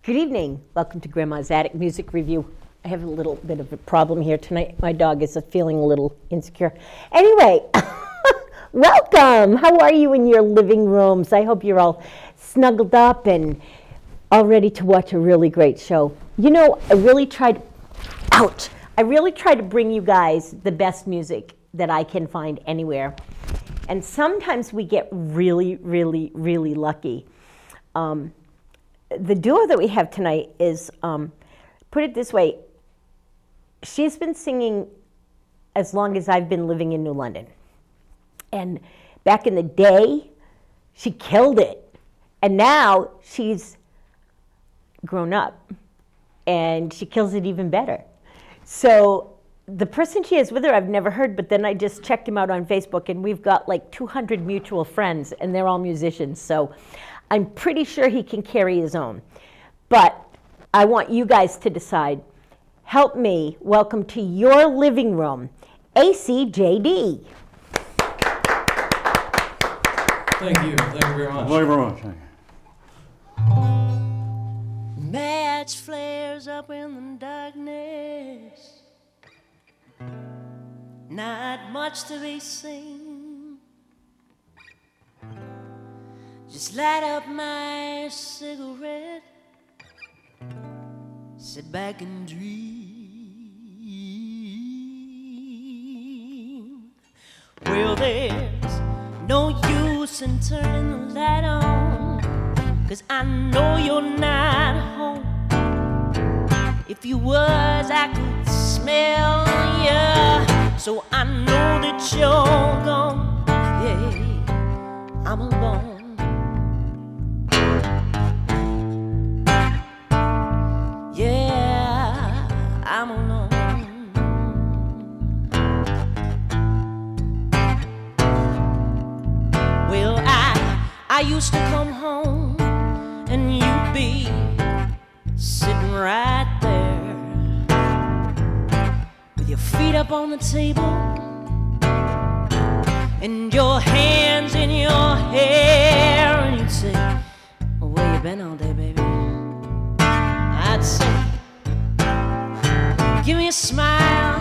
Good evening. Welcome to Grandma's Attic Music Review. I have a little bit of a problem here tonight. My dog is feeling a little insecure. Anyway, welcome. How are you in your living rooms? I hope you're all snuggled up and all ready to watch a really great show. You know, I really tried to bring you guys the best music that I can find anywhere. And sometimes we get really, really, really lucky. The duo that we have tonight is, put it this way, she's been singing as long as I've been living in New London. And back in the day, she killed it. And now she's grown up and she kills it even better. So the person she is with her, I've never heard, but then I just checked him out on Facebook and we've got like 200 mutual friends and they're all musicians. So I'm pretty sure he can carry his own. But I want you guys to decide. Help me welcome to your living room, ACJD. Thank you very much. Thank you very much. Match flares up in the darkness, not much to be seen. Just light up my cigarette, sit back and dream. Well, there's no use in turning the light on, 'cause I know you're not home. If you was, I could smell you, so I know that you're gone. Yeah, I'm alone. I'm alone. Well, I used to come home and you'd be sitting right there with your feet up on the table and your hands in your hair, and you'd say, well, where you been all day, baby? I'd say, give me a smile,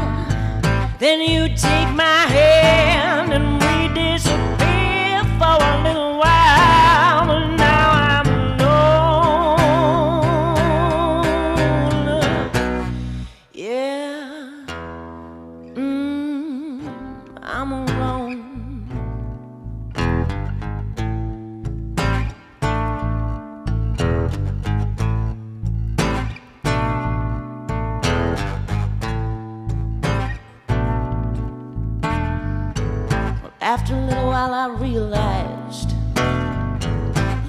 then you take my hand and we disappear for a little while. But now I'm alone. Yeah, I'm alone. After a little while I realized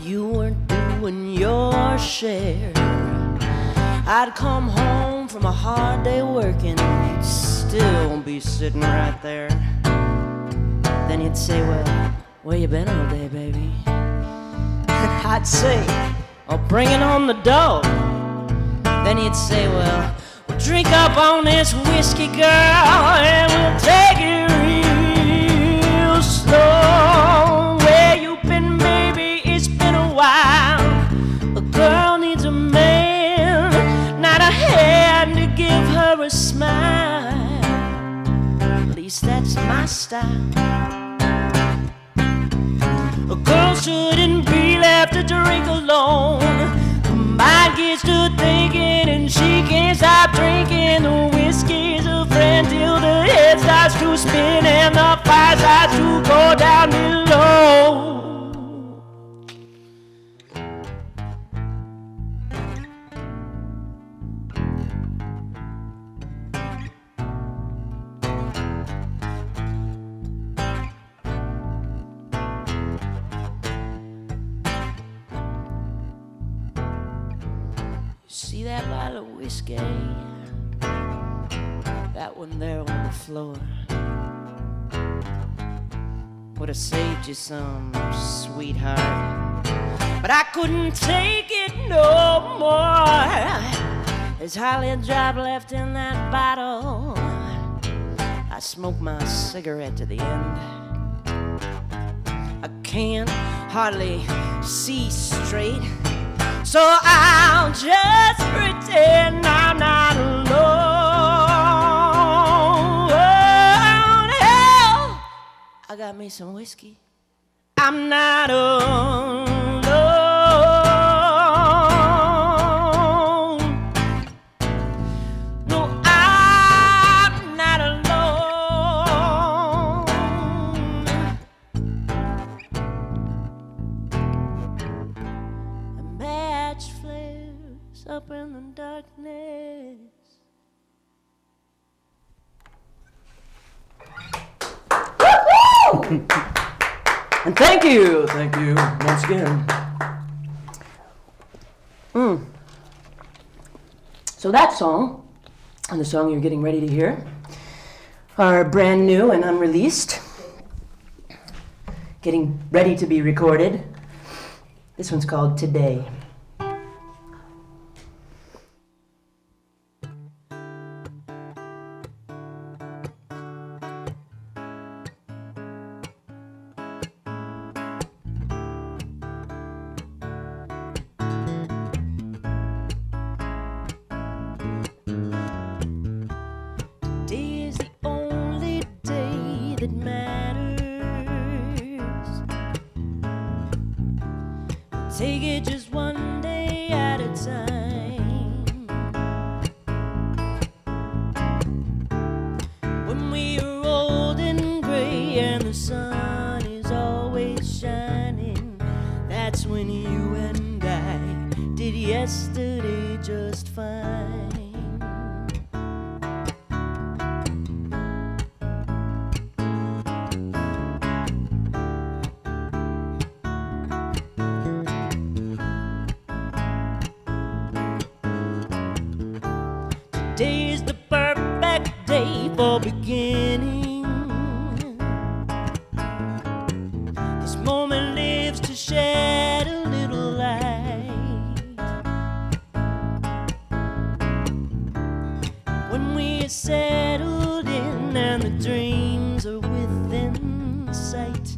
you weren't doing your share. I'd come home from a hard day working and you'd still be sitting right there. Then you'd say, well, where you been all day, baby? I'd say, oh, bringing home the dough. Then you'd say, well, we'll drink up on this whiskey, girl, and we'll take it real slow. Where you been, baby? It's been a while. A girl needs a man, not a hand to give her a smile. At least that's my style. A girl shouldn't be left to drink alone. Her mind gets to thinking and she can't stop drinking. The whiskey's a friend till the head starts to spin and the fire starts to go down below. See that bottle of whiskey? That one there on the floor would have saved you some, sweetheart. But I couldn't take it no more. There's hardly a drop left in that bottle. I smoked my cigarette to the end. I can't hardly see straight, so I'll just pretend I'm not alone. Hell, I got me some whiskey. I'm not alone. No, I'm not alone. A match flares up in the darkness. And thank you once again. So that song, and the song you're getting ready to hear, are brand new and unreleased, getting ready to be recorded. This one's called Today. Take it just one day at a time. When we are old and gray and the sun is always shining, that's when you and I did yesterday just fine. Today is the perfect day for beginning. This moment lives to shed a little light. When we are settled in and the dreams are within sight,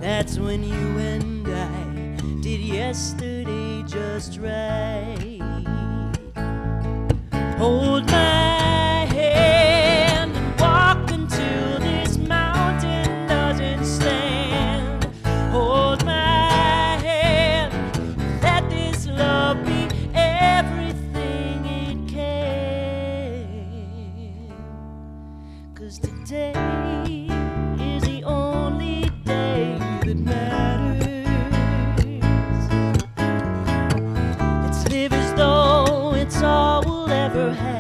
that's when you and I did yesterday just right. Hold my hand and walk until this mountain doesn't stand. Hold my hand, let this love be everything it can. 'Cause today is the only day that matters. Let's live as though it's all we'll ever have.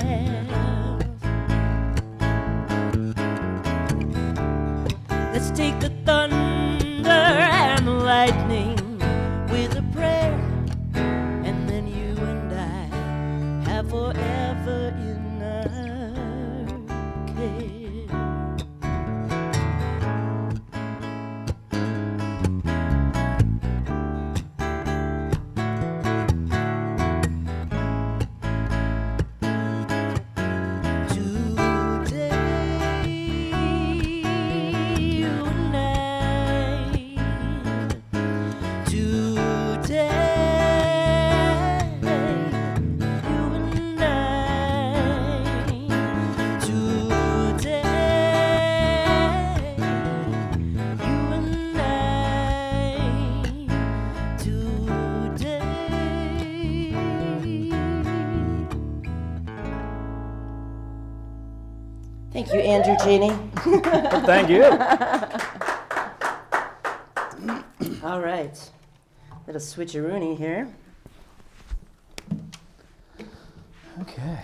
Let's take the thunder and the lightning with a prayer, and then you and I have forever in our care. Thank you, Andrew Chaney. Thank you. All right. Little switcheroony here. Okay.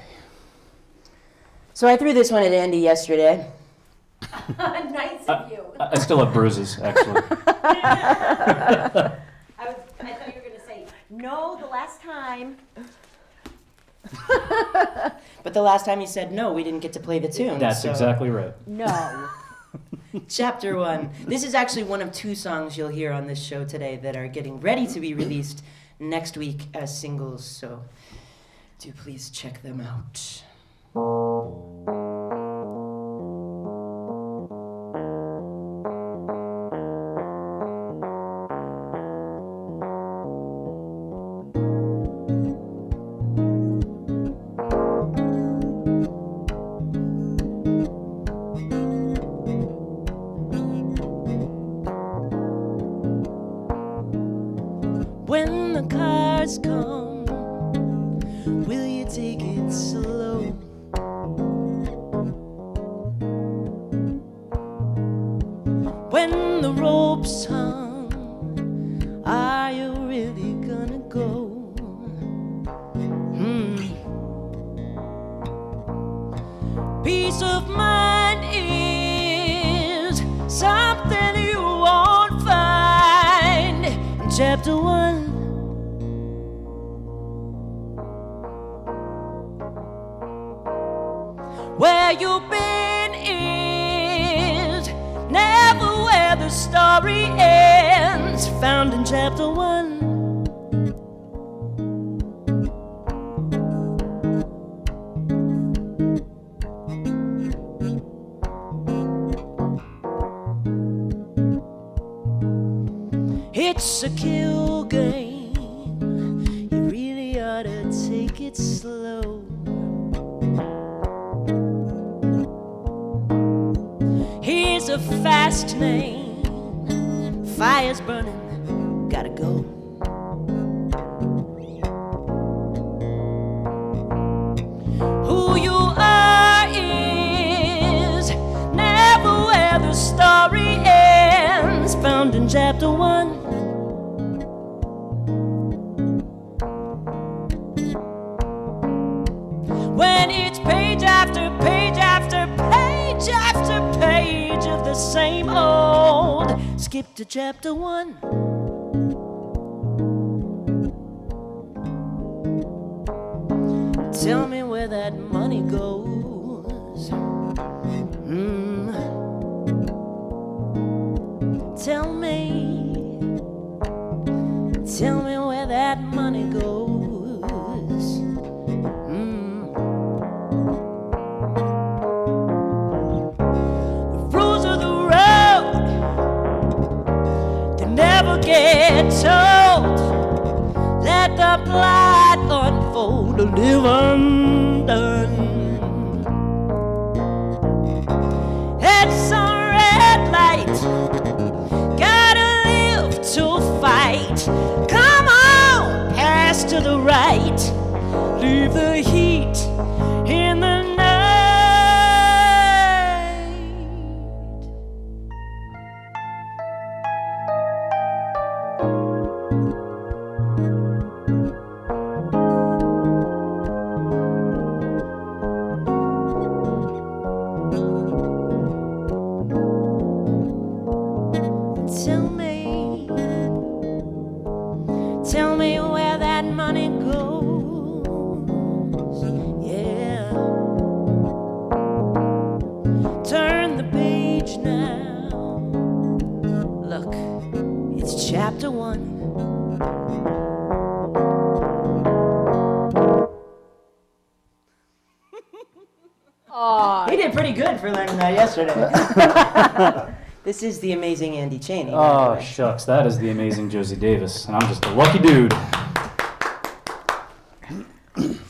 So I threw this one at Andy yesterday. Nice of you. I still have bruises, actually. I thought you were going to say, no, the last time. But the last time you said no, we didn't get to play the tune. That's so- exactly right. No. Chapter 1. This is actually one of 2 songs you'll hear on this show today that are getting ready to be released next week as singles, so do please check them out. When the cars come, will you take it slow? When the rope's hung, are you really gonna go? Peace of mind is something you won't find in chapter 1. Where you've been is never where the story ends, found in chapter 1. It's a kill game, you really ought to take it slow. Here's a fast lane, fire's burning, gotta go. Who you are is never where the story ends, found in chapter 1. When it's page after page after page after page of the same old, skip to chapter 1. Tell me where that money goes. Tell me where that money goes. The rules of the road, they never get told. Let the plot unfold, live undone. It's a red light, gotta live to fight. Come on, pass to the right, leave the heat in the night. Tell me where that money goes. Yeah. Turn the page now. Look, it's chapter 1. He did pretty good for learning that yesterday. This is the amazing Andy Chaney. Oh, shucks, that is the amazing Josie Davis, and I'm just a lucky dude.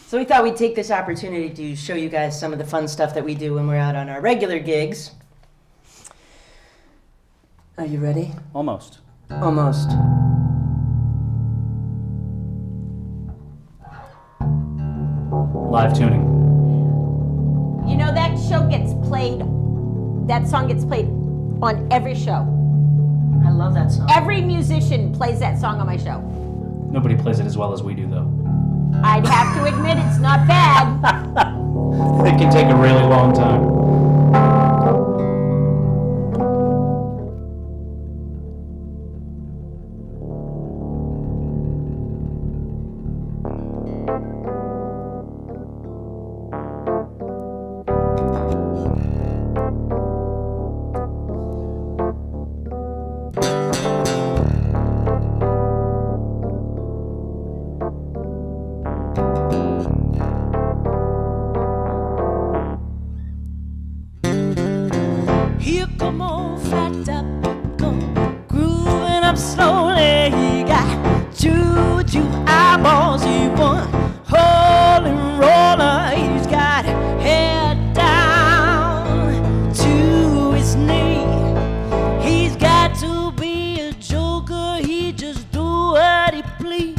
So we thought we'd take this opportunity to show you guys some of the fun stuff that we do when we're out on our regular gigs. Are you ready? Almost. Almost. Live tuning. You know, that show gets played, that song gets played on every show. I love that song. Every musician plays that song on my show. Nobody plays it as well as we do, though. I'd have to admit it's not bad. It can take a really long time. up slowly. He got two eyeballs. He one holy roller. He's got head down to his knee. He's got to be a joker. He just do what he pleases.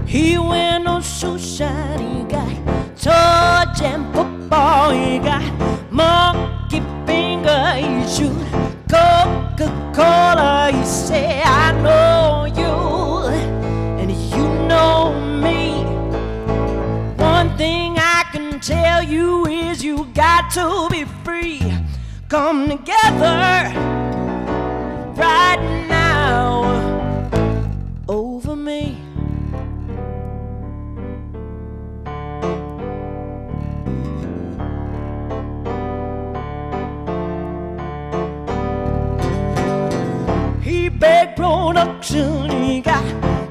He wear no shoe shine, he got touch and football, he got monkey finger, he shoot Coca-Cola, he say I know you, and you know me. One thing I can tell you is you got to be free. Come together right now over me. Big production, he got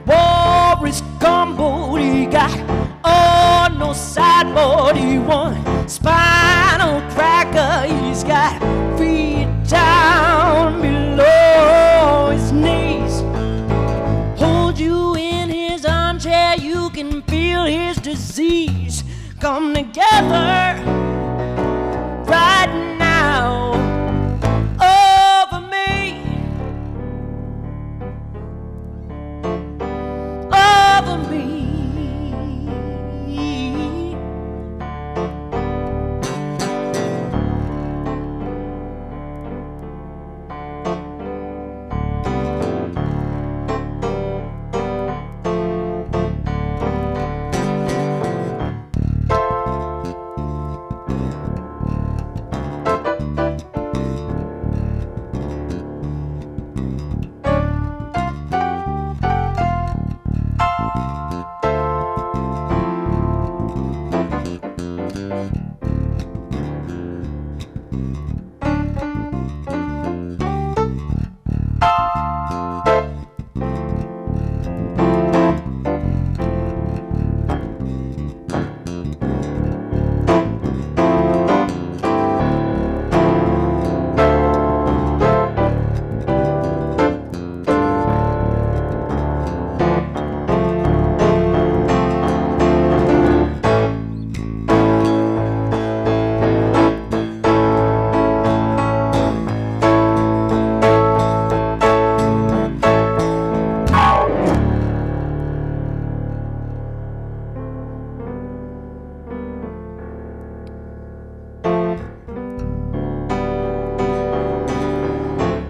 Warriors Gumbo, he got no sideboard, he won spinal cracker, he's got feet down below his knees. Hold you in his armchair, you can feel his disease. Come together right now over me. Over me.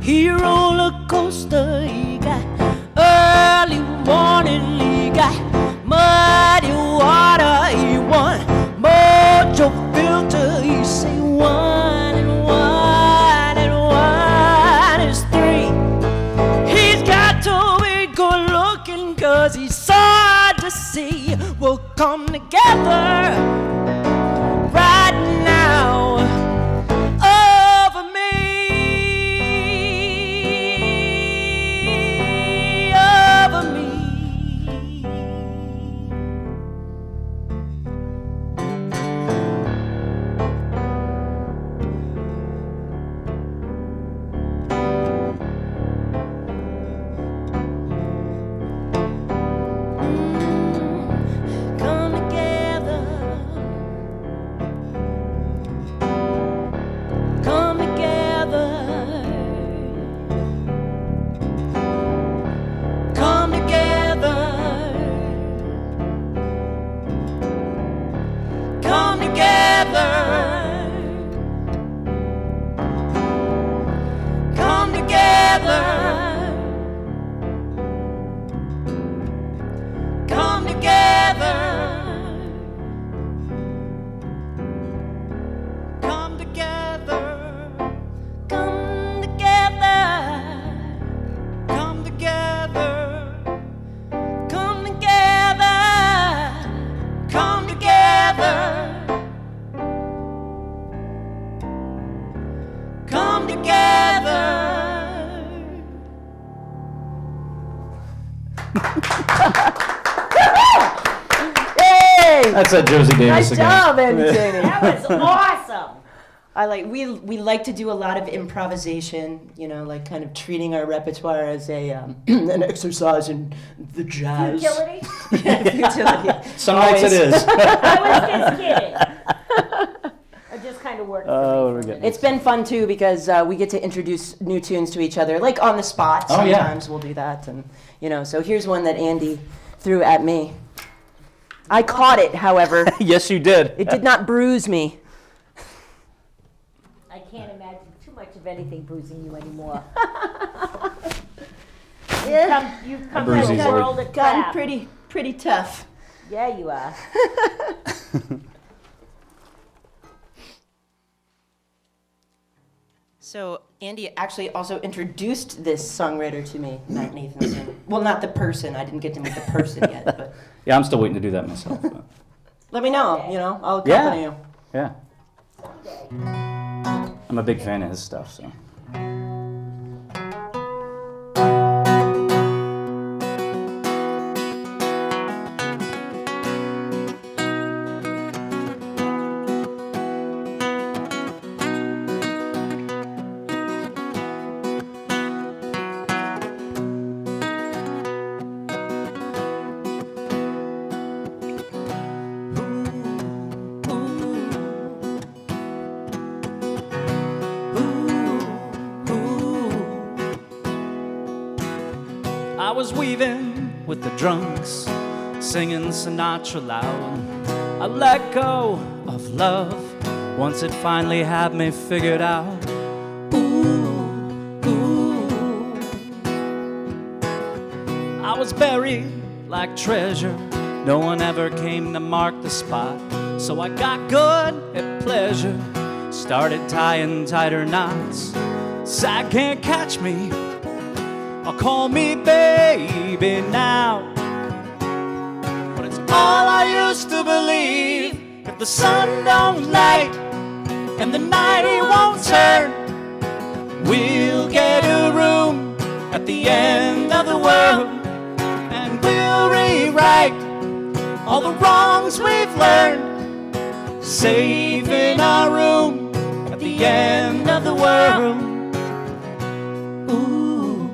He roller coaster, he got early warning, he got muddy water, he won mojo filter, he say 1 and 1 and 1 is 3. He's got to be good looking, cause he's hard to see. We'll come together right now over me. Over me. Come together That's that Josie Davis Nice again. job, Andy Chaney. That was awesome. We like to do a lot of improvisation, you know, like kind of treating our repertoire as a an exercise in the jazz. Futility? Futility. Some nights it is. I was just kidding. It just kind of worked. Oh, for we're me. getting It's been fun too because we get to introduce new tunes to each other, like on the spot. Oh, yeah. Sometimes we'll do that, and you know. So here's one that Andy threw at me. I caught it, however. Yes, you did. It did not bruise me. I can't imagine too much of anything bruising you anymore. You've come bruise from a easily. world of Gotten crap. pretty tough. Yeah, you are. So Andy actually also introduced this songwriter to me, Matt Nathanson. Well, not the person. I didn't get to meet the person yet, but Yeah, I'm still waiting to do that myself. But let me know. You know, I'll Yeah. accompany you. yeah. I'm a big fan of his stuff, so. I was weaving with the drunks, singing Sinatra loud. I let go of love once it finally had me figured out. Ooh, ooh. I was buried like treasure. No one ever came to mark the spot. So I got good at pleasure, started tying tighter knots. Sad can't catch me, or call me baby now. But it's all I used to believe. If the sun don't light and the night it won't turn, we'll get a room at the end of the world, and we'll rewrite all the wrongs we've learned, saving our room at the end of the world. Ooh,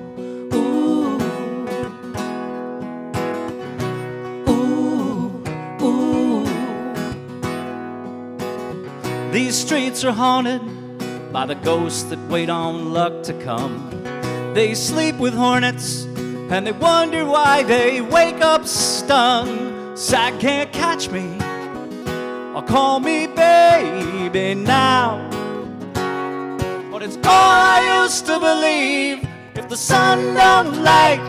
ooh, ooh, ooh. These streets are haunted by the ghosts that wait on luck to come. They sleep with hornets and they wonder why they wake up stung. Sad can't catch me, or call me baby now. But it's all I used to believe. If the sun don't light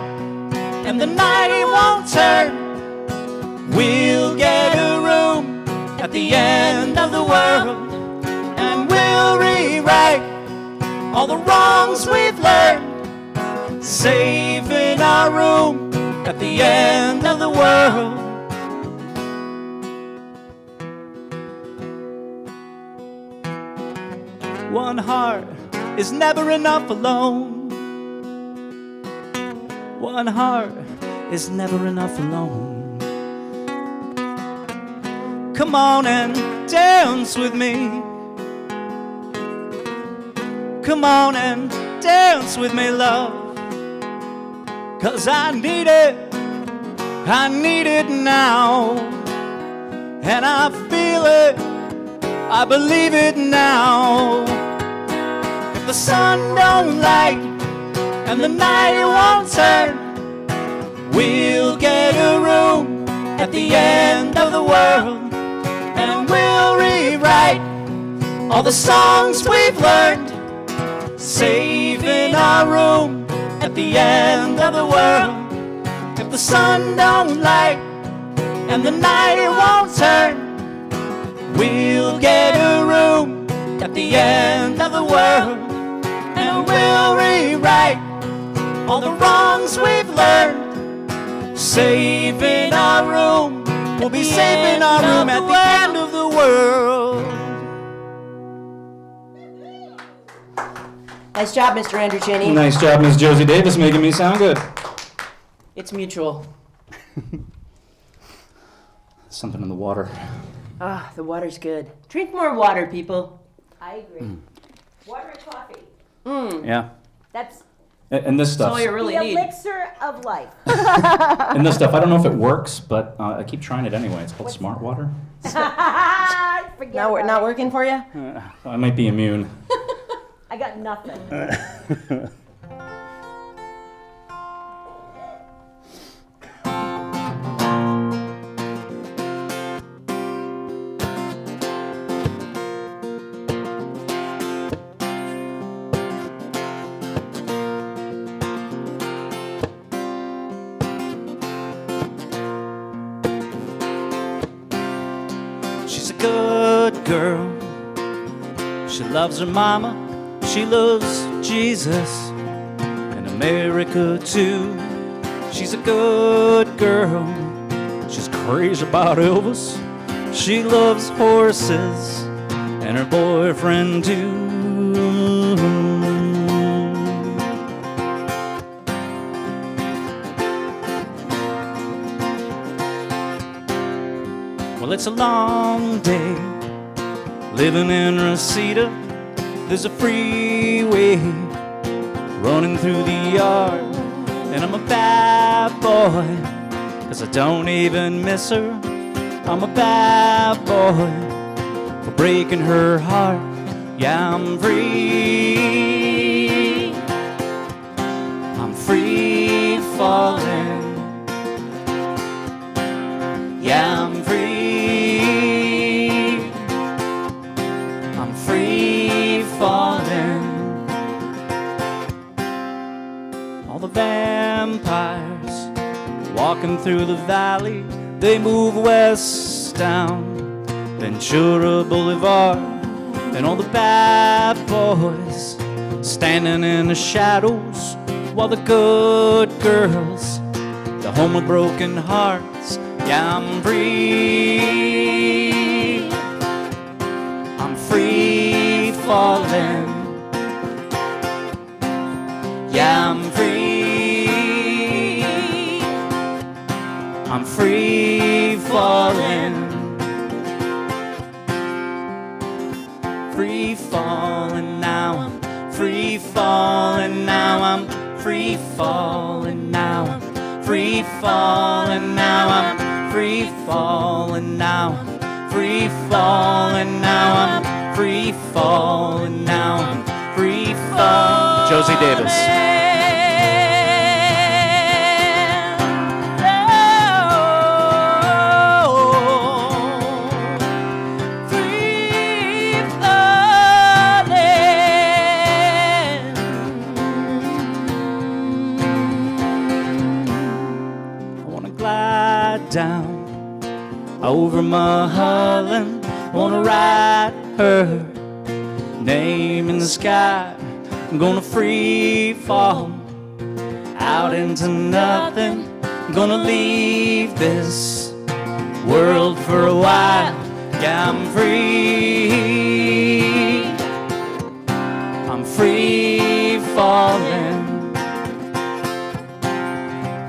and the night it won't turn, we'll get a room at the end of the world, and we'll rewrite all the wrongs we've learned, saving our room at the end of the world. One heart is never enough alone. One heart is never enough alone. Come on and dance with me. Come on and dance with me, love. 'Cause I need it now. And I feel it, I believe it now. If the sun don't light and the night won't turn, we'll get a room at the end of the world, and we'll rewrite all the songs we've learned, saving our room at the end of the world. If the sun don't light and the night won't turn, we'll get a room at the end of the world, and we'll rewrite all the wrongs we've learned, saving our room. We'll be saving our room at the end of the world. Nice job, Mr. Andrew Chaney. Nice job, Miss Josie Davis, making me sound good. It's mutual. Something in the water. Ah, the water's good. Drink more water, people. I agree. Water and coffee. Yeah. That's And this That's stuff. all you really the need. elixir of life. And this stuff. I don't know if it works, but I keep trying it anyway. It's called Smart Water. Forget Not about it. working for you? I might be immune. I got nothing. She's a good girl. She loves her mama. She loves Jesus and America too. She's a good girl. She's crazy about Elvis. She loves horses and her boyfriend too. Well, it's a long day living in Reseda. There's a freeway running through the yard, and I'm a bad boy, 'cause I don't even miss her. I'm a bad boy for breaking her heart. Yeah, I'm free. I'm free falling. Yeah, I'm free. I'm free falling. All the vampires walking through the valley, they move west down Ventura Boulevard. And all the bad boys standing in the shadows, while the good girls, the home with broken hearts. Yeah, I'm free. I'm free falling. Yeah, I'm free. I'm free falling. Free falling now. I'm free falling now. I'm free falling now. I'm free falling now. I'm free falling now. I'm free falling now. I'm free falling now. I'm free falling. Josie Davis. Down over Mulholland, wanna write her name in the sky. I'm gonna free fall out into nothing. I'm gonna leave this world for a while. Yeah, I'm free. I'm free falling.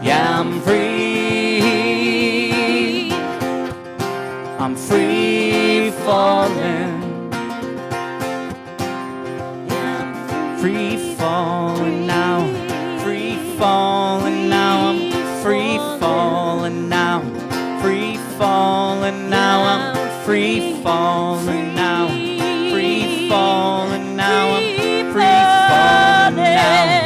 Yeah, I'm free. I'm free falling. Free falling now. Free falling now. I'm free falling now. Free falling now. I'm free falling now. Free falling now. I'm free falling now.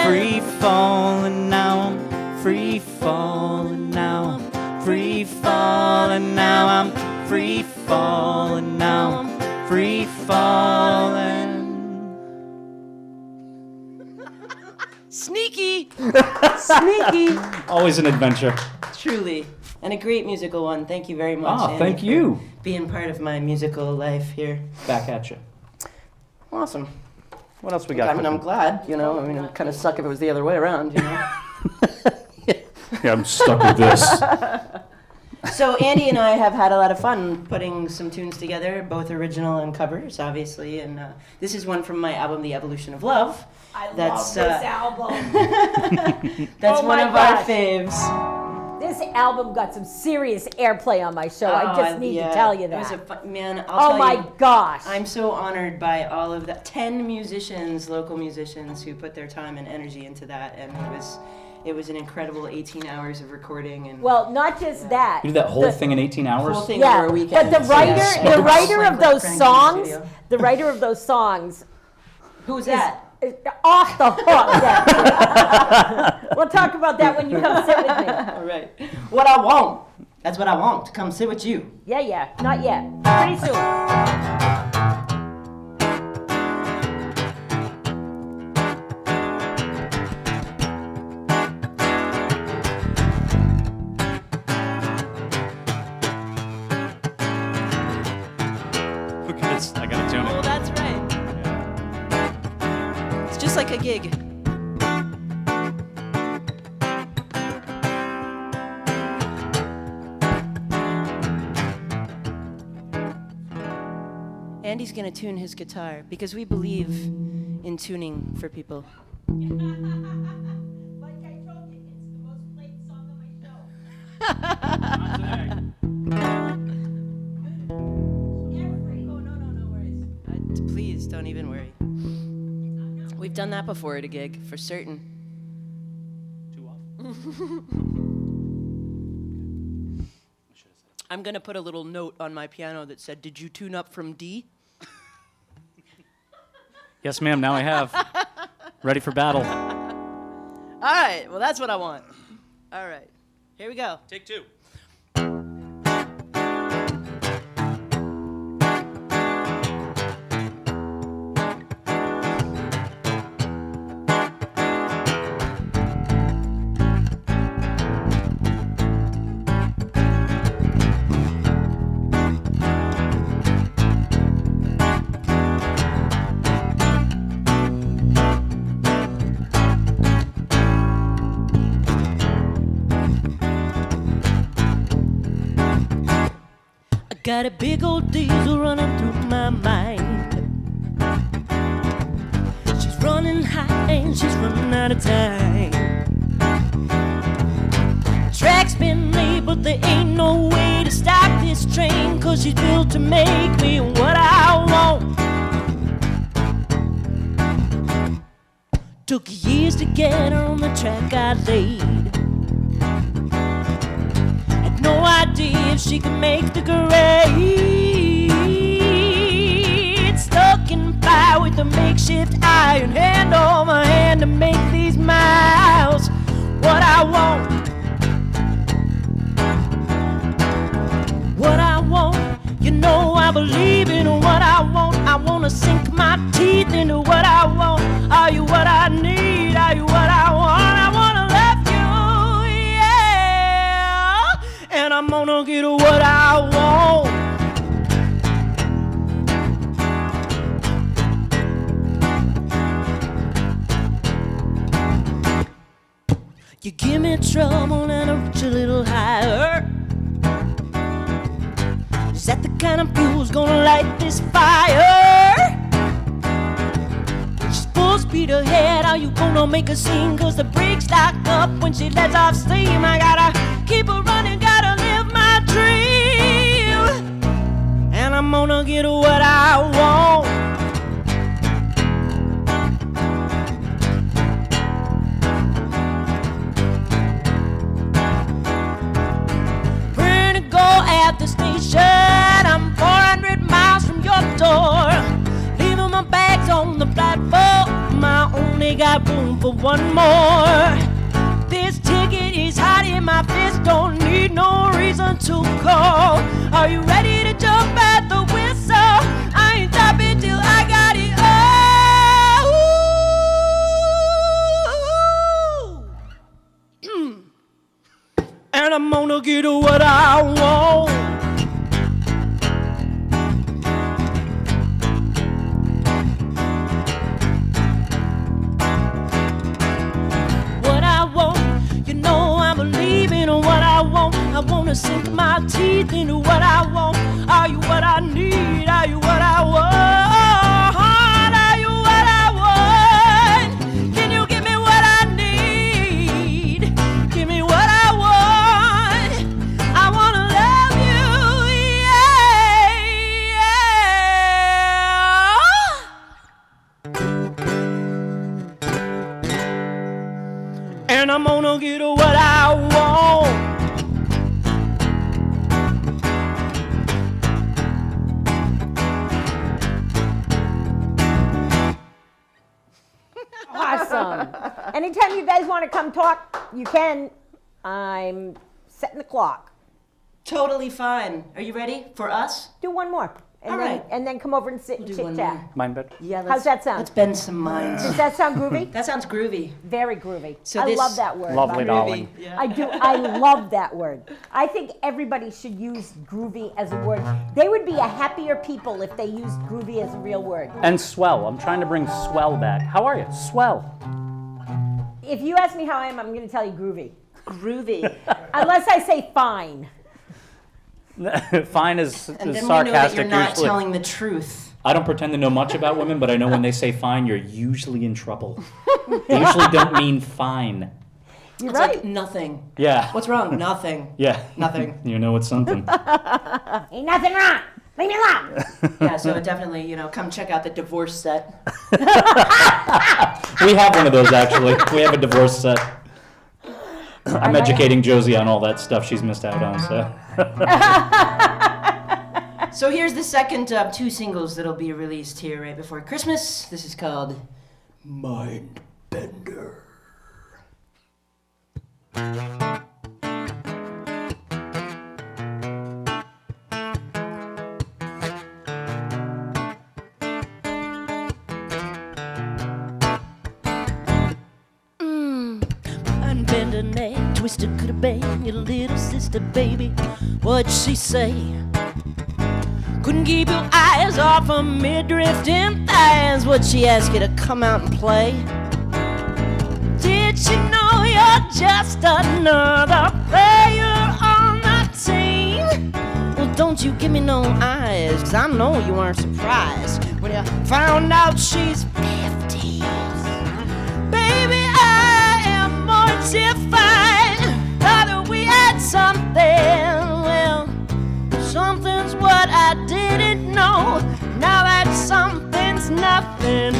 Free falling now. I'm free falling now. Free falling now. I'm free falling now. I'm free falling. Sneaky! Sneaky! Always an adventure. Truly. And a great musical one. Thank you very much, Ah, Andy, thank for you. being part of my musical life here. Back at you. Awesome. What else we got? I mean, I'm glad, you know. I mean, it'd kind of suck if it was the other way around, you know. Yeah, I'm stuck with this. So Andy and I have had a lot of fun putting some tunes together, both original and covers, obviously. And this is one from my album, The Evolution of Love. I That's, love this album. That's Oh one my of our gosh. faves. This this album got some serious airplay on my show. I just need to tell you that. It was a man, I'll tell my you, gosh. I'm so honored by all of that. 10 musicians, local musicians, who put their time and energy into that, and it was an incredible 18 hours of recording. And Well, not just that. You did that whole thing in 18 hours? whole thing Yeah, over a weekend. but the writer Like of those Frank in the songs, studio. the writer of those songs, Who's that? is off the hook. Yeah. We'll talk about that when you come sit with me. All right. What I want. That's what I want. To come sit with you. Yeah, not yet. Pretty soon. Look at this. I gotta tune Oh, it. that's right. It's just like a gig. Andy's gonna tune his guitar because we believe in tuning for people. Like I told you, it's the most played song on my show. Please don't even worry. We've done that before at a gig, for certain. Too often. I'm gonna put a little note on my piano that said, "Did you tune up from D?" Yes, ma'am. Now I have. Ready for battle. All right, well, that's what I want. All right, here we go. Take two. Got a big old diesel running through my mind. She's running high and she's running out of time. Track's been laid, but there ain't no way to stop this train, 'cause she's built to make me what I want. Took years to get her on the track I laid. No idea if she can make the grade. Stuck in fire with a makeshift iron, hand over hand to make these miles. What I want, you know I believe in what I want. I wanna sink my teeth into what I want. Are you what I need? Are you what I want? I wanna love you, yeah. And I'm gonna get what I want. You give me trouble and I reach a little higher. Is that the kind of fuel's gonna light this fire? She's full speed ahead, are you gonna make a scene? 'Cause the brakes lock up when she lets off steam. I gotta keep her running, gotta live my dream. And I'm gonna get what I want. We're gonna go at the station. I'm 400 miles from your door. Leaving my bags on the platform. I only got room for one more. This ticket is hot in my fist. Don't need no reason to call. Are you ready to jump at the whistle? I ain't stopping till I got it all. And I'm gonna get what I want. What I want, you know I believe in what I want. I wanna sink my teeth into what I want. Are you what I need? Are you what I want? Are you what I want? Can you give me what I need? Give me what I want. don't get what I want. Awesome. Anytime you guys want to come talk, you can. I'm setting the clock. Totally fine. Are you ready for us? Do one more. And All then, right. And then come over and sit and do chit one chat. more. Mine better? Yeah. How's that sound? Let's bend some minds. Does that sound groovy? That sounds groovy. Very groovy. So I this- love that word. Lovely, Groovy. darling. Yeah. I do. I love that word. I think everybody should use groovy as a word. They would be a happier people if they used groovy as a real word. And swell. I'm trying to bring swell back. How are you? Swell. If you ask me how I am, I'm going to tell you groovy. Groovy. Unless I say fine. Fine is And then we know that sarcastic you're not usually. telling the truth. I don't pretend to know much about women, but I know when they say fine, you're usually in trouble. They usually don't mean fine. You're It's right. like nothing. Yeah. What's wrong? Nothing. Yeah. Nothing. You know it's something. Ain't nothing wrong. Leave me alone. Yeah, so definitely, come check out the divorce set. We have one of those, actually. We have a divorce set. I'm educating Josie on all that stuff she's missed out on, so. So here's the second of two singles that'll be released here right before Christmas. This is called Mind Bender. Mind bender neck, twister could have been your little sister, baby. What'd she say? Couldn't keep your eyes off of me drifting thighs. Would she ask you to come out and play? Did she know you're just another player on the team? Well, don't you give me no eyes, 'cause I know you weren't surprised when you found out she's 50. Baby, I am mortified. Thought we had something. Well, something's what I didn't know. Now that something's nothing.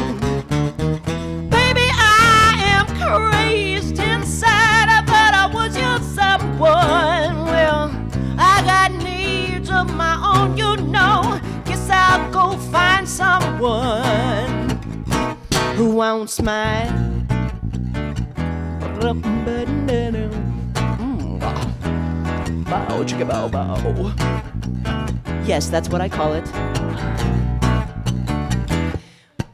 Baby, I am crazed inside. I thought I was your someone. Well, I got needs of my own, you know. Guess I'll go find someone who won't smile. Bow, chicka bow, bow. Yes, that's what I call it.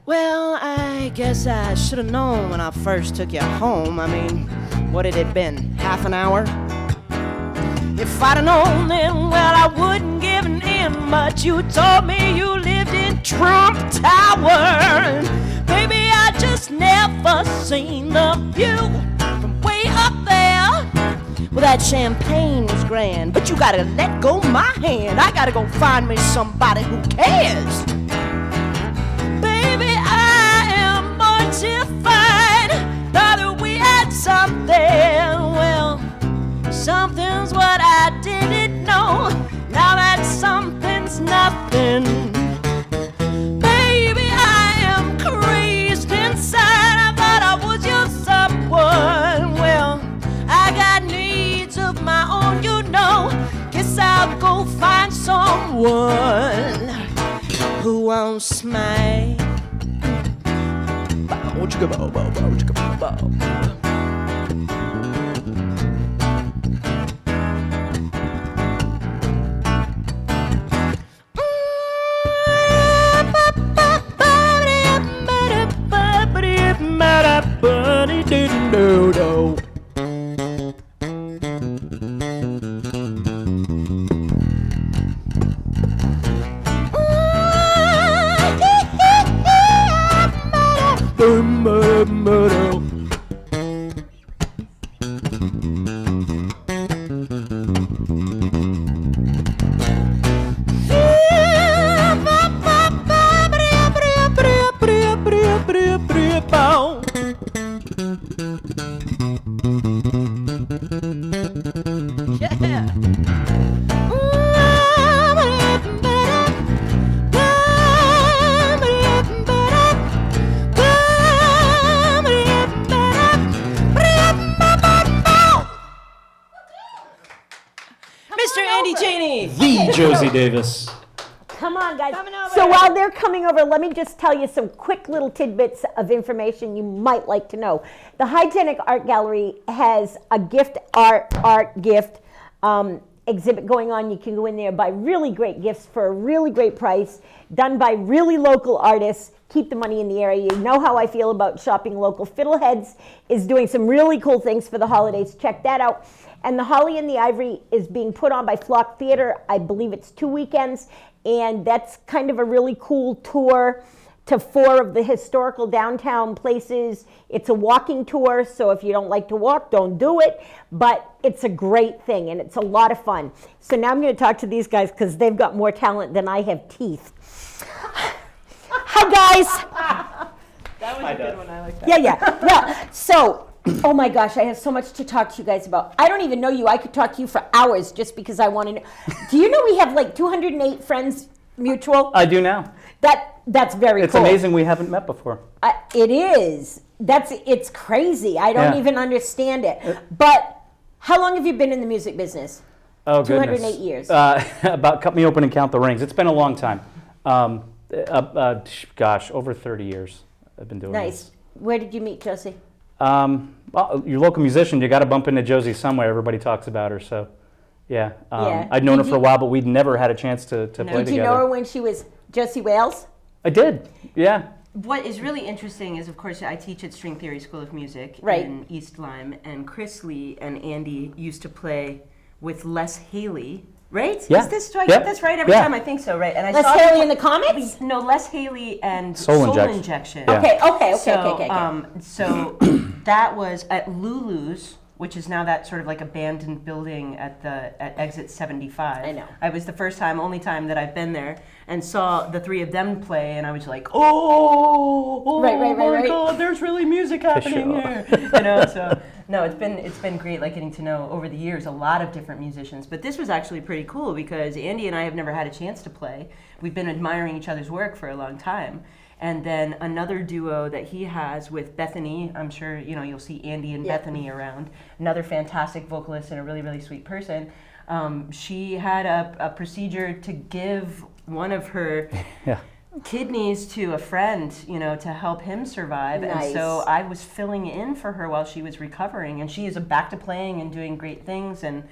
Well, I guess I should have known when I first took you home. I mean, what had it been, half an hour? If I'd have known then, well, I wouldn't give in much. You told me you lived in Trump Tower. Baby, I just never seen the view from way up there. Well, that champagne was grand, but you gotta let go my hand. I gotta go find me somebody who cares. Baby, I am mortified. Thought that we had something. Well, something's what I didn't know. Now that something's nothing. Baby, I am crazed inside. I thought I was your someone. Well, I got needs of my own, you know. Guess I'll go find someone who won't smile. Bow, chicka bow, bow, bow, chicka bow, bow. Josie Davis. Come on, guys. So while they're coming over, let me just tell you some quick little tidbits of information you might like to know. The Hygienic Art Gallery has a art gift exhibit going on. You can go in there, buy really great gifts for a really great price, done by really local artists. Keep the money in the area. You know how I feel about shopping local. Fiddleheads is doing some really cool things for the holidays. Check that out. And The Holly and the Ivory is being put on by Flock Theater. I believe it's 2 weekends. And that's kind of a really cool tour to 4 of the historical downtown places. It's a walking tour, so if you don't like to walk, don't do it. But it's a great thing, and it's a lot of fun. So now I'm going to talk to these guys because they've got more talent than I have teeth. Hi, guys. That was a good one. I like that. Yeah. So, oh my gosh, I have so much to talk to you guys about. I don't even know you. I could talk to you for hours just because I want to know. Do you know we have like 208 friends mutual? I do now. That's very It's cool. amazing we haven't met before. It is. It's crazy. I don't even understand it. But how long have you been in the music business? Oh, 208 goodness. years. About cut me open and count the rings. It's been a long time. Gosh, over 30 years I've been doing Nice. this. Where did you meet Josie? Well, your local musician, you got to bump into Josie somewhere. Everybody talks about her, so yeah. I'd known her for a while, but we'd never had a chance to play together. Did you know her when she was Josie Wales? I did, yeah. What is really interesting is, of course, I teach at String Theory School of Music Right. in East Lyme, and Chris Lee and Andy used to play with Les Haley, right? Yeah. Do I get this right every Yeah. time? I think so, right? And I Les saw Haley them- in the comics? No, Les Haley and Soul Soul Injection. Injection. Yeah. Okay. So that was at Lulu's, which is now that sort of like abandoned building at exit 75. I know. I was the only time that I've been there, and saw the 3 of them play, and I was like, oh my God, there's really music happening here. So no, it's been great, like getting to know over the years a lot of different musicians. But this was actually pretty cool because Andy and I have never had a chance to play. We've been admiring each other's work for a long time. And then another duo that he has with Bethany, I'm sure you'll see Andy and Bethany around, another fantastic vocalist and a really, really sweet person. She had a procedure to give one of her kidneys to a friend, to help him survive. Nice. And so I was filling in for her while she was recovering, and she is back to playing and doing great things. And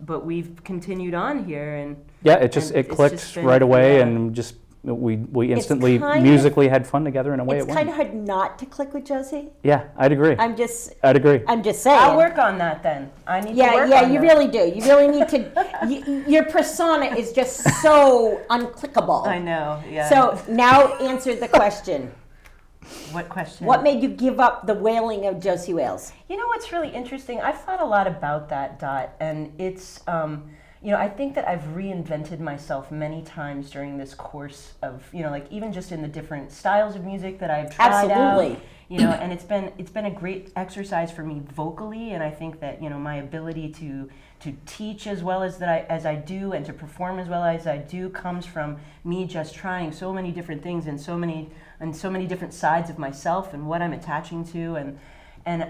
but we've continued on here, and It clicked been- right away, yeah. and just we instantly kind of- musically had fun together in a way. It's kind of hard not to click with Josie. Yeah, I'd agree. I'd just saying. I'll work on that then. I need to work Yeah, on you that. really do. You really need to. Your persona is just so unclickable. I know, yeah. So now answer the question. What question? What made you give up the wailing of Josie Wales? You know what's really interesting? I've thought a lot about that, Dot, and it's, I think that I've reinvented myself many times during this course of, like even just in the different styles of music that I've tried Absolutely. out. And it's been a great exercise for me vocally, and I think that my ability to teach as well as I do and to perform as well as I do comes from me just trying so many different things and so many different sides of myself and what I'm attaching to, and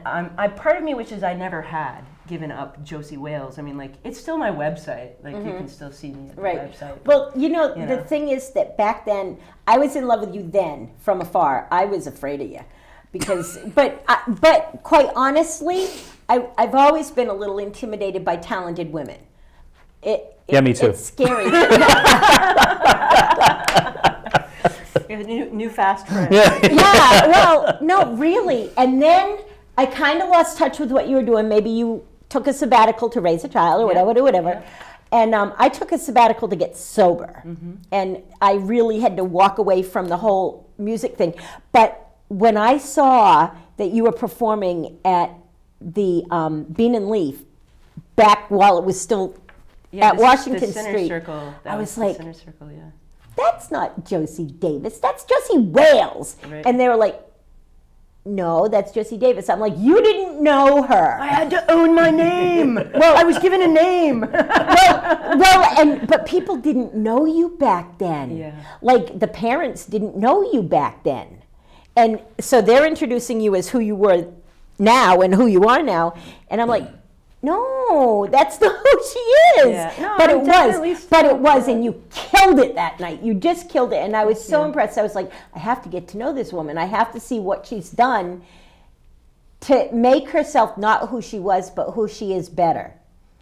I part of me wishes I never had given up Josie Wales. I mean, like, it's still my website. Like, you can still see me at the website. Well, the thing is that back then, I was in love with you then from afar. I was afraid of you. Because, but quite honestly, I've always been a little intimidated by talented women. Me too. It's scary. New fast friend. Yeah, well, no, really. And then I kind of lost touch with what you were doing. Maybe you took a sabbatical to raise a child or whatever. Yeah. And I took a sabbatical to get sober. Mm-hmm. And I really had to walk away from the whole music thing. But when I saw that you were performing at the Bean and Leaf back while it was still at Washington Street, Circle, I was like, Center Circle, yeah. That's not Josie Davis, that's Josie Wales. Right. And they were like, no, that's Josie Davis. I'm like, you didn't know her. I had to own my name. Well, I was given a name. But people didn't know you back then. Yeah. Like, the parents didn't know you back then. And so they're introducing you as who you were now and who you are now. And I'm like, No, that's not who she is. Yeah. No, but I'm it definitely was. But it still- was, and you killed it that night. You just killed it, and I was so impressed. I was like, I have to get to know this woman. I have to see what she's done to make herself not who she was, but who she is better.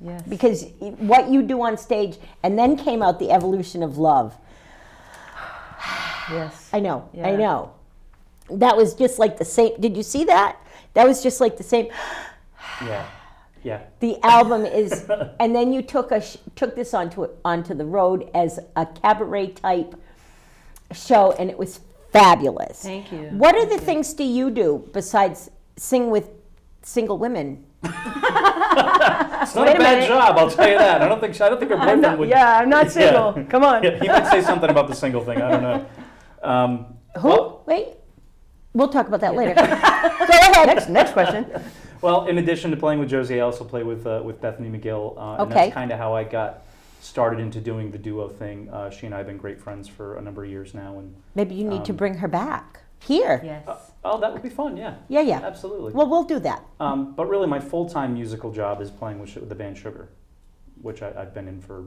Yes. Because what you do on stage, and then came out the evolution of love. Yes. I know. I Yeah. know. That was just like the same. Did you see that? That was just like the same. Yeah. Yeah. The album is, and then you took this onto the road as a cabaret type show, and it was fabulous. Thank you. What other things do you do besides sing with single women? It's not Wait a a bad minute. job, I'll tell you that. I don't think her boyfriend would. Yeah, I'm not single. Yeah. Come on. Yeah, he might say something about the single thing. I don't know. Who? Well, Wait, we'll talk about that later. Go ahead. Next question. well, in addition to playing with Josie, I also play with Bethany McGill, and Okay. that's kind of how I got started into doing the duo thing. She and I have been great friends for a number of years now, and Maybe you need to bring her back here. Yes. oh, that would be fun. Yeah. Yeah, yeah. Absolutely. Well, we'll do that. But really, my full-time musical job is playing with the band Sugar, which I've been in for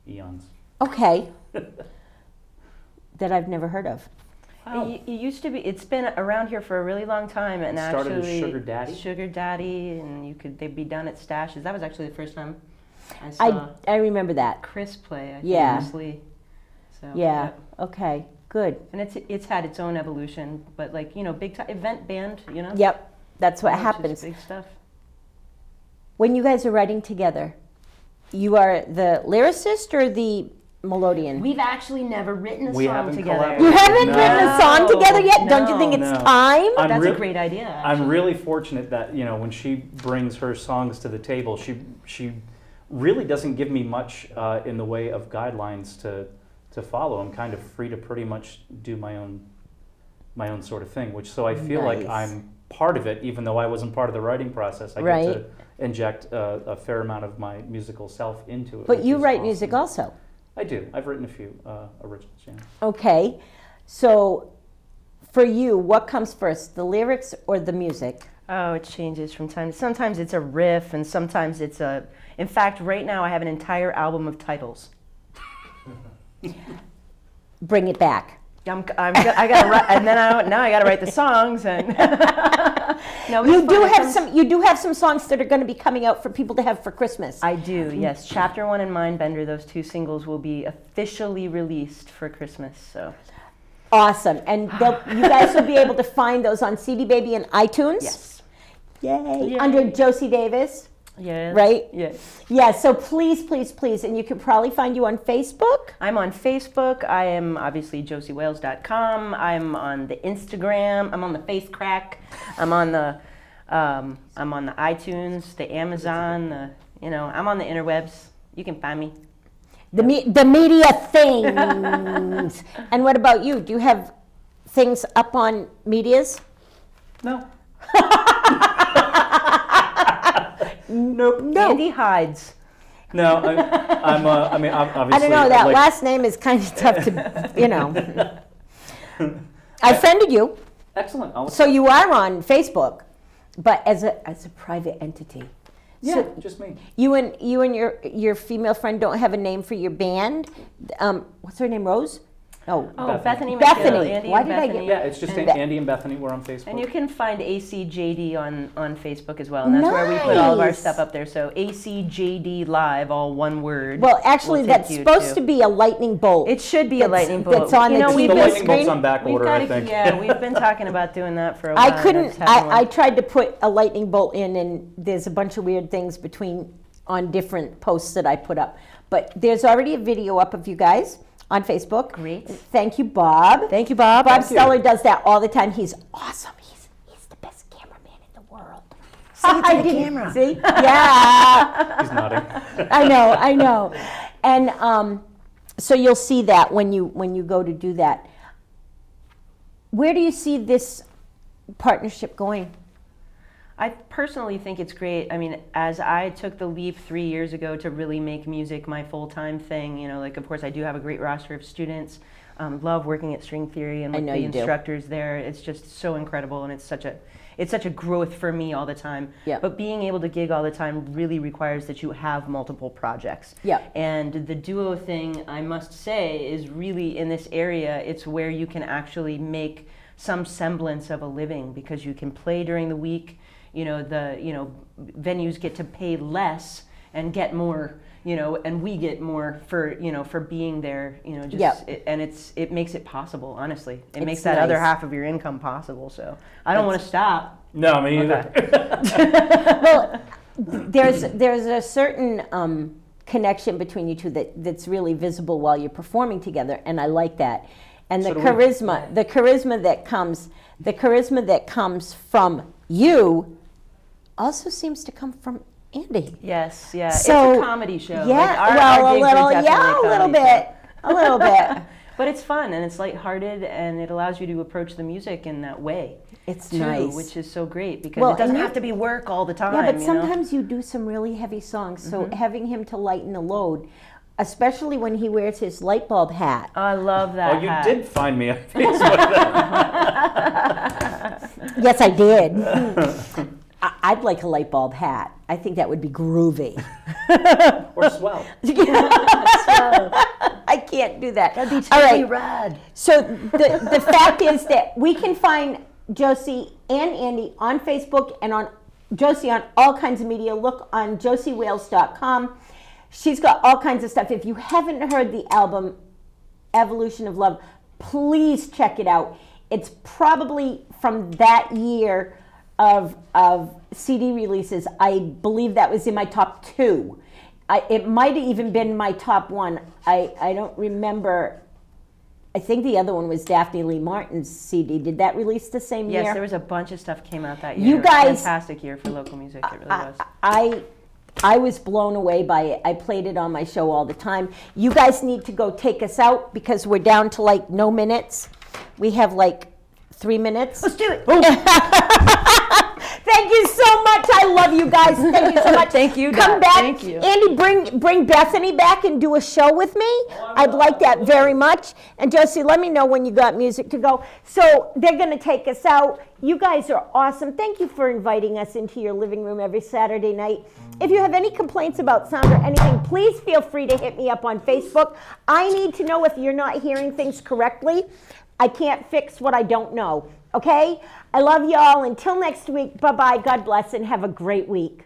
eons. Okay. That I've never heard of. It used to be. It's been around here for a really long time, and It started as actually, Sugar Daddy? Sugar Daddy, and they'd be done at stashes. That was actually the first time I saw I remember that. Chris play. I think, Yeah. Chris Lee. So, Yeah. Okay. Good. And it's had its own evolution, but big time event band, Yep. That's what which is happens. Big stuff. When you guys are writing together, you are the lyricist or the melodian? We've actually never written a We song haven't together. collaborated. You haven't No. written a song together yet? Don't you think it's No. time? I'm That's real- a great idea. I'm actually. really fortunate that when she brings her songs to the table, she really doesn't give me much in the way of guidelines to follow. I'm kind of free to pretty much do my own sort of thing, so I feel like Nice. I'm part of it, even though I wasn't part of the writing process. I Right. get to inject a fair amount of my musical self into it. But which you is write awesome. music also. I do. I've written a few originals. Yeah. Okay. So for you, what comes first, the lyrics or the music? Oh, it changes from time. Sometimes it's a riff, and sometimes it's a. In fact, right now I have an entire album of titles. Bring it back. I gotta write, and then now I gotta write the songs, and no, You do have some songs that are going to be coming out for people to have for Christmas. I do, yes. Chapter 1 and Mindbender, those two singles will be officially released for Christmas. So Awesome. And you guys will be able to find those on CD Baby and iTunes. yes, Yay. Yay. Under Josie Davis. yes, Right? Yes. Yeah, so please, please, please. And you can probably find you on Facebook. I'm on Facebook. I am obviously josiewales.com. I'm on the Instagram. I'm on the Face Crack. I'm on the iTunes, the Amazon. I'm on the interwebs. You can find me. The media things. And what about you? Do you have things up on medias? No. No. Andy hides. No. I mean, obviously. I don't know. That like- last name is kind of tough to, I friended you, Excellent. so you are on Facebook, but as a private entity. Yeah, So just me. you and your female friend don't have a name for your band. What's her name? Rose? Oh, Oh, Bethany. Bethany. McGill, Andy Why and did I get- Bethany. Yeah, it's just And- Andy and Bethany. We're on Facebook. And you can find ACJD on Facebook as well, and that's where we put all of our Nice. stuff up there. So ACJD Live, all one word. well, actually, will take that's you supposed to be a lightning bolt. It should be a That's- lightning bolt. that's on the TV we've the been- lightning bolt's screen? on back We've order, got I think. Yeah, we've been talking about doing that for a while. I and couldn't. just haven't I won. tried to put a lightning bolt in, and there's a bunch of weird things on different posts that I put up. But there's already a video up of you guys on Facebook. Great. Thank you, Bob. Thank you, Bob. Bob Thank you. Steller does that all the time. He's awesome. He's the best cameraman in the world. Say it to I the didn't- camera. See? Yeah. He's nodding. I know. And so you'll see that when you go to do that. Where do you see this partnership going? I personally think it's great. I mean, as I took the leap 3 years ago to really make music my full-time thing, of course I do have a great roster of students. Love working at String Theory and I with know the you do. instructors there. It's just so incredible, and it's it's such a growth for me all the time. Yeah. But being able to gig all the time really requires that you have multiple projects. Yeah. And the duo thing, I must say, is really in this area, it's where you can actually make some semblance of a living because you can play during the week. Venues get to pay less and get more, and we get more for being there, it makes it possible, honestly. It makes that other half of your income possible, so I don't want to stop. No, me either. Well, there's a certain connection between you two that's really visible while you're performing together, and I like that. And the charisma that comes from you also seems to come from Andy. Yes, yeah. So, it's a comedy show. Yeah, Like a little bit. But it's fun and it's lighthearted and it allows you to approach the music in that way. It's too, nice, which is so great because it doesn't have to be work all the time. Yeah, but sometimes you do some really heavy songs, so having him to lighten the load, especially when he wears his light bulb hat. I love that. Oh, you hat. did find me on Facebook. Yes, I did. I'd like a light bulb hat. I think that would be groovy. Or swell. I can't do that. That'd be All totally right. rad. So the fact is that we can find Josie and Andy on Facebook and on Josie on all kinds of media. Look on josiewales.com. She's got all kinds of stuff. If you haven't heard the album Evolution of Love, please check it out. It's probably from that year of CD releases. I believe that was in my top 2. It might have even been my top 1. I don't remember. I think the other one was Daphne Lee Martin's CD. Did that release the same year? Yes, there was a bunch of stuff came out that year. You guys, fantastic year for local music. It really was. I was blown away by it. I played it on my show all the time. You guys need to go take us out because we're down to like no minutes. We have like 3 minutes. Let's do it. Thank you so much. I love you guys. Thank you so much. Thank you, Come Dot. back. Thank you. Andy, bring Bethany back and do a show with me. I'd like that very much. And Josie, let me know when you got music to go. So they're going to take us out. You guys are awesome. Thank you for inviting us into your living room every Saturday night. If you have any complaints about sound or anything, please feel free to hit me up on Facebook. I need to know if you're not hearing things correctly. I can't fix what I don't know. Okay? I love y'all. Until next week, bye-bye. God bless and have a great week.